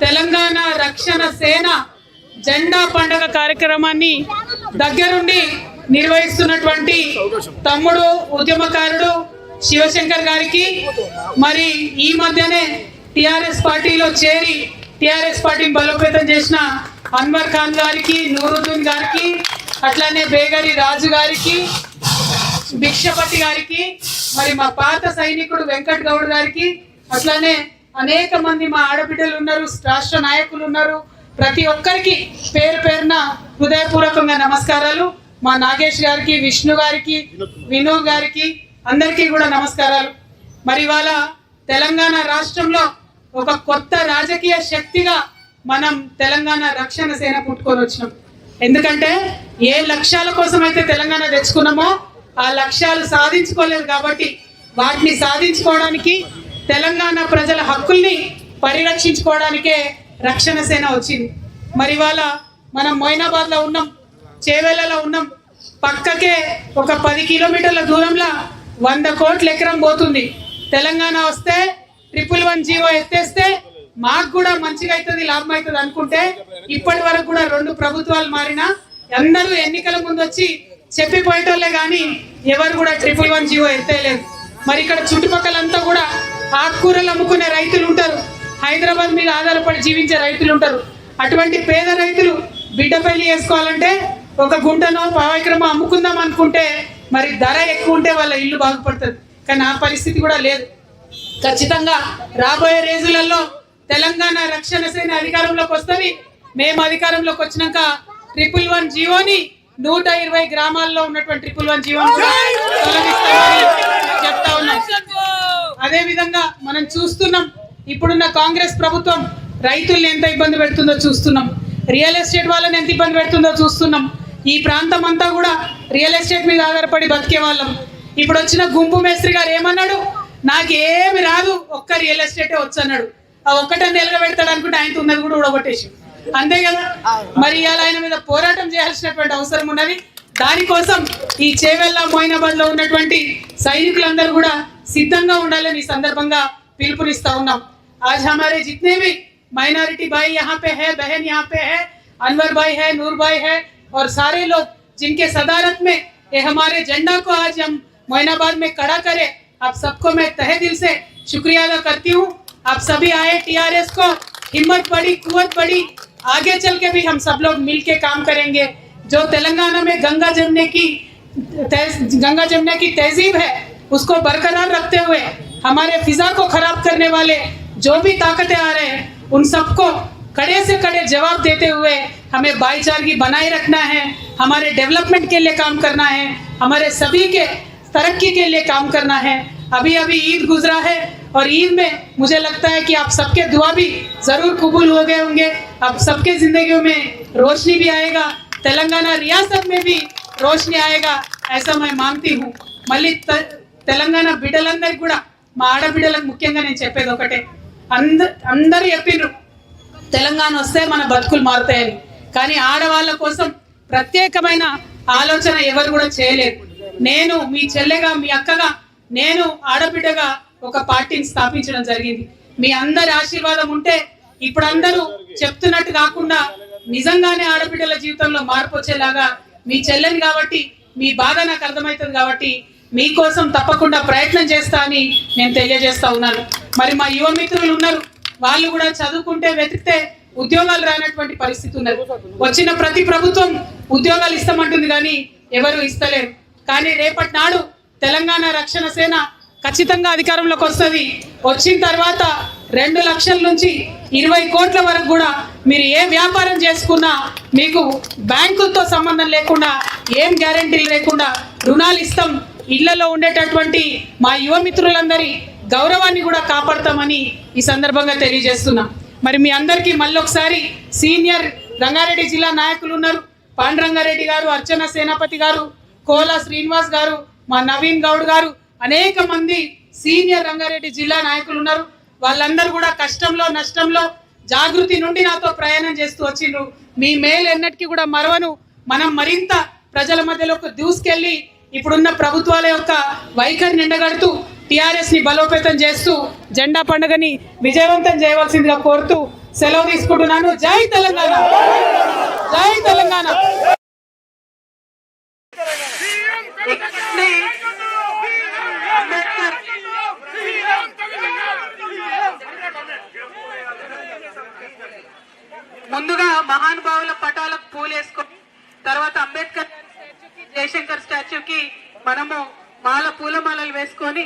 తెలంగాణ రక్షణ సేన జెండా పండుగ కార్యక్రమాన్ని దగ్గరుండి నిర్వహిస్తున్నటువంటి తమ్ముడు ఉద్యమకారుడు శివశంకర్ గారికి, మరి ఈ మధ్యనే టిఆర్ఎస్ పార్టీలో చేరి టిఆర్ఎస్ పార్టీని బలోపేతం చేసిన అన్వర్ ఖాన్ గారికి, నూరుద్దీన్ గారికి, అట్లానే బేగరి రాజు గారికి, భిక్షపతి గారికి, మరి మా పాత సైనికుడు వెంకట్ గౌడ్ గారికి, అట్లానే అనేక మంది మా ఆడబిడ్డలు ఉన్నారు, రాష్ట్ర నాయకులు ఉన్నారు. ప్రతి ఒక్కరికి పేరు పేరున హృదయపూర్వకంగా నమస్కారాలు. మా నాగేష్ గారికి, విష్ణు గారికి, వినో గారికి అందరికీ కూడా నమస్కారాలు. మరి ఇవాళ తెలంగాణ రాష్ట్రంలో ఒక కొత్త రాజకీయ శక్తిగా మనం తెలంగాణ రక్షణ సేన పుట్టుకొని వచ్చినాం. ఎందుకంటే ఏ లక్ష్యాల కోసం అయితే తెలంగాణ తెచ్చుకున్నామో ఆ లక్ష్యాలు సాధించుకోలేదు కాబట్టి వాటిని సాధించుకోవడానికి, తెలంగాణ ప్రజల హక్కుల్ని పరిరక్షించుకోవడానికే రక్షణ సేన వచ్చింది. మరి ఇవాళ మనం మొయినాబాద్లో ఉన్నాం, చేవెళ్ళలో ఉన్నాం. పక్కకే ఒక 10 కిలోమీటర్ల దూరంలో 100 కోట్ల ఎకరం పోతుంది. తెలంగాణ వస్తే 111 జీవో ఎత్తేస్తే మాకు కూడా మంచిగా అవుతుంది, లాభం అవుతుంది అనుకుంటే ఇప్పటి వరకు కూడా 2 ప్రభుత్వాలు మారినా అందరూ ఎన్నికల ముందు వచ్చి చెప్పిపోయేటోళ్ళే కానీ ఎవరు కూడా 111 జీవో ఎత్తేయలేదు. మరి ఇక్కడ చుట్టుపక్కలంతా కూడా ఆకుకూరలు అమ్ముకునే రైతులు ఉంటారు, హైదరాబాద్ మీద ఆధారపడి జీవించే రైతులు ఉంటారు. అటువంటి పేద రైతులు బిడ్డ పెళ్లి చేసుకోవాలంటే ఒక గుంటనో పావెకరమో అమ్ముకుందాం అనుకుంటే మరి ధర ఎక్కువ ఉంటే వాళ్ళ ఇల్లు బాగుపడుతుంది. కానీ ఆ పరిస్థితి కూడా లేదు. ఖచ్చితంగా రాబోయే రోజులలో తెలంగాణ రక్షణ సేన అధికారంలోకి వస్తుంది. మేము అధికారంలోకి వచ్చినాక 111 జీవోని 120 గ్రామాల్లో ఉన్నటువంటి 111 జీవోని తొలగిస్తామని చెప్తా ఉన్నాం. అదే విధంగా మనం చూస్తున్నాం, ఇప్పుడున్న కాంగ్రెస్ ప్రభుత్వం రైతుల్ని ఎంత ఇబ్బంది పెడుతుందో చూస్తున్నాం, రియల్ ఎస్టేట్ వాళ్ళని ఎంత ఇబ్బంది పెడుతుందో చూస్తున్నాం. ఈ ప్రాంతం అంతా కూడా రియల్ ఎస్టేట్ మీద ఆధారపడి బతికే వాళ్ళం. ఇప్పుడు వచ్చిన గుంపు మేస్త్రి గారు ఏమన్నాడు, నాకేమి రాదు, ఒక్క రియల్ ఎస్టేటే వచ్చు అన్నాడు. ఆ ఒక్కటే నిలబెడతాడు అనుకుంటే ఆయనతో ఉన్నది కూడా ఊడగొట్టేసి, అంతే కదా. మరి ఇవాళ ఆయన మీద పోరాటం చేయాల్సినటువంటి అవసరం ఉన్నది. దానికోసం ఈ చేవెళ్ళ మొయినాబాద్ లో ఉన్నటువంటి సైనికులందరూ కూడా సిద్ధంగా ఉండాలని ఈ సందర్భంగా పిలుపునిస్తా ఉన్నాం. आज हमारे जितने भी माइनॉरिटी भाई यहाँ पे है, बहन यहाँ पे है, अनवर भाई है, नूर भाई है और सारे लोग जिनके सदारत में ये हमारे झंडा को आज हम मोइनाबाद में खड़ा करें, आप सबको मैं तहे दिल से शुक्रिया अदा करती हूँ. आप सभी आए, टीआरएस को हिम्मत बढ़ी, कुव्वत बढ़ी, आगे चल के भी हम सब लोग मिल के काम करेंगे. जो तेलंगाना में गंगा जमने की तहजीब है उसको बरकरार रखते हुए हमारे फिजा को खराब करने वाले जो भी ताकतें आ रहे हैं उन सबको कड़े से कड़े जवाब देते हुए हमें भाईचारगी बनाए रखना है, हमारे डेवलपमेंट के लिए काम करना है, हमारे सभी के तरक्की के लिए काम करना है. अभी ईद गुजरा है और ईद में मुझे लगता है कि आप सबके दुआ भी जरूर कबूल हो गए होंगे. अब सबके जिंदगियों में रोशनी भी आएगा, तेलंगाना रियासत में भी रोशनी आएगा, ऐसा मैं मानती हूँ. मल्ली తెలంగాణ బిడ్డలందరికీ కూడా, మా ఆడబిడ్డలకు ముఖ్యంగా నేను చెప్పేది ఒకటే, అందరూ చెప్పిండ్రు తెలంగాణ వస్తే మన బతుకులు మారుతాయని. కానీ ఆడవాళ్ళ కోసం ప్రత్యేకమైన ఆలోచన ఎవరు కూడా చేయలేరు. నేను మీ చెల్లెగా, మీ అక్కగా, నేను ఆడబిడ్డగా ఒక పార్టీని స్థాపించడం జరిగింది. మీ అందరి ఆశీర్వాదం ఉంటే ఇప్పుడు అందరూ చెప్తున్నట్టు కాకుండా నిజంగానే ఆడబిడ్డల జీవితంలో మార్పు వచ్చేలాగా మీ చెల్లెని కాబట్టి మీ బాధ నాకు అర్థమవుతుంది కాబట్టి మీకోసం తప్పకుండా ప్రయత్నం చేస్తా అని నేను తెలియజేస్తా ఉన్నాను. మరి మా యువ మిత్రులు ఉన్నారు, వాళ్ళు కూడా చదువుకుంటే వెతికితే ఉద్యోగాలు రానటువంటి పరిస్థితి ఉన్నది. వచ్చిన ప్రతి ప్రభుత్వం ఉద్యోగాలు ఇస్తామంటుంది కానీ ఎవరు ఇస్తలేరు. కానీ రేపటి నాడు తెలంగాణ రక్షణ సేన ఖచ్చితంగా అధికారంలోకి వస్తుంది. వచ్చిన తర్వాత 2 లక్షల నుంచి 20 కోట్ల వరకు కూడా మీరు ఏ వ్యాపారం చేసుకున్నా మీకు బ్యాంకులతో సంబంధం లేకుండా, ఏం గ్యారెంటీలు లేకుండా రుణాలు ఇస్తాం. ఇళ్లలో ఉండేటటువంటి మా యువ మిత్రులందరి గౌరవాన్ని కూడా కాపాడతామని ఈ సందర్భంగా తెలియజేస్తున్నా. మరి మీ అందరికీ మళ్ళొకసారి సీనియర్ రంగారెడ్డి జిల్లా నాయకులు ఉన్నారు, పాండురంగారెడ్డి గారు, అర్చన సేనాపతి గారు, కోలా శ్రీనివాస్ గారు, మా నవీన్ గౌడ్ గారు, అనేక మంది సీనియర్ రంగారెడ్డి జిల్లా నాయకులు ఉన్నారు. వాళ్ళందరూ కూడా కష్టంలో నష్టంలో జాగృతి నుండి నాతో ప్రయాణం చేస్తూ వచ్చిండ్రు. మీ మేలు ఎన్నటికీ కూడా మరవను. మనం మరింత ప్రజల మధ్యలోకి దూసుకెళ్ళి ఇప్పుడున్న ప్రభుత్వాల యొక్క వైఖరిని ఎండగడుతూ టీఆర్ఎస్ ని బలోపేతం చేస్తూ జెండా పండుగని విజయవంతం చేయవలసిందిగా కోరుతూ సెలవు తీసుకుంటున్నాను. జై తెలంగాణ, జై తెలంగాణ. ముందుగా మహానుభావుల పటాలకు పూలేసుకో, తర్వాత అంబేద్కర్ జయశంకర్ స్టాచ్యూకి మనము పూలమాలలు వేసుకొని